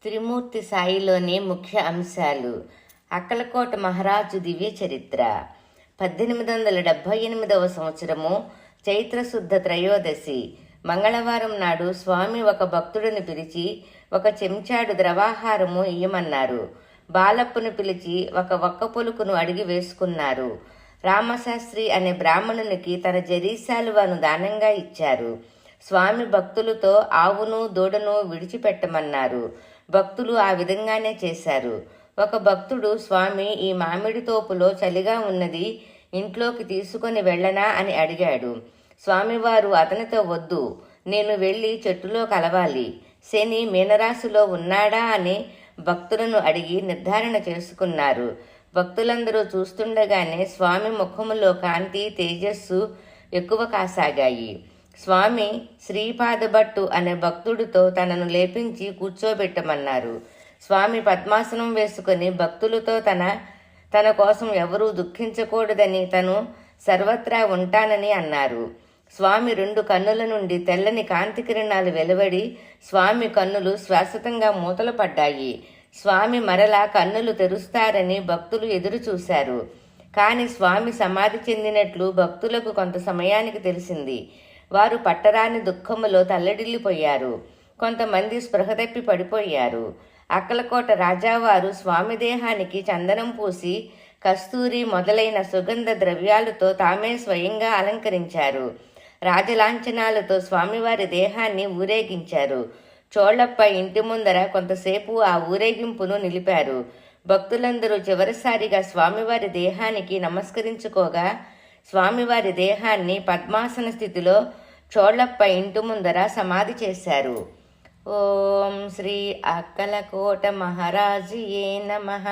త్రిమూర్తి సాయిలోని ముఖ్య అంశాలు. అక్కలకోట మహారాజు దివ్య చరిత్ర. 1878 సంవత్సరము చైత్రశుద్ధ త్రయోదశి మంగళవారం నాడు స్వామి ఒక భక్తుడిని పిలిచి ఒక చెంచాడు ద్రవాహారము ఇయ్యమన్నారు. బాలప్పును పిలిచి ఒక్క పొలుకును అడిగి వేసుకున్నారు. రామశాస్త్రి అనే బ్రాహ్మణునికి తన జరీశాలువను దానంగా ఇచ్చారు. స్వామి భక్తులతో ఆవును దూడను విడిచిపెట్టమన్నారు. భక్తులు ఆ విధంగానే చేశారు. ఒక భక్తుడు, స్వామి, ఈ మామిడి తోపులో చలిగా ఉన్నది, ఇంట్లోకి తీసుకొని వెళ్ళనా అని అడిగాడు. స్వామివారు అతనితో, వద్దు, నేను వెళ్ళి చెట్టులో కలవాలి, శని మీనరాశిలో ఉన్నాడా అని భక్తులను అడిగి నిర్ధారణ చేసుకున్నారు. భక్తులందరూ చూస్తుండగానే స్వామి ముఖములో కాంతి, తేజస్సు ఎక్కువ కాసాగాయి. స్వామి శ్రీపాదభట్టు అనే భక్తుడితో తనను లేపించి కూర్చోబెట్టమన్నారు. స్వామి పద్మాసనం వేసుకుని భక్తులతో తన కోసం ఎవరూ దుఃఖించకూడదని, తను సర్వత్రా ఉంటానని అన్నారు. స్వామి 2 కన్నుల నుండి తెల్లని కాంతి కిరణాలు వెలువడి స్వామి కన్నులు శాశ్వతంగా మూతలు పడ్డాయి. స్వామి మరలా కన్నులు తెరుస్తారని భక్తులు ఎదురు చూశారు. కాని స్వామి సమాధి చెందినట్లు భక్తులకు కొంత సమయానికి తెలిసింది. వారు పట్టరాని దుఃఖములో తల్లడిల్లిపోయారు. కొంతమంది స్పృహ తప్పి పడిపోయారు. అక్కలకోట రాజావారు స్వామి దేహానికి చందనం పూసి కస్తూరి మొదలైన సుగంధ ద్రవ్యాలతో తామే స్వయంగా అలంకరించారు. రాజలాంఛనాలతో స్వామివారి దేహాన్ని ఊరేగించారు. చోళప్ప ఇంటి ముందర కొంతసేపు ఆ ఊరేగింపును నిలిపారు. భక్తులందరూ చివరిసారిగా స్వామివారి దేహానికి నమస్కరించుకోగా స్వామివారి దేహాన్ని పద్మాసన స్థితిలో చోళప్ప ఇంటి ముందర సమాధి చేశారు. ఓం శ్రీ అక్కలకోట మహారాజుయే నమః.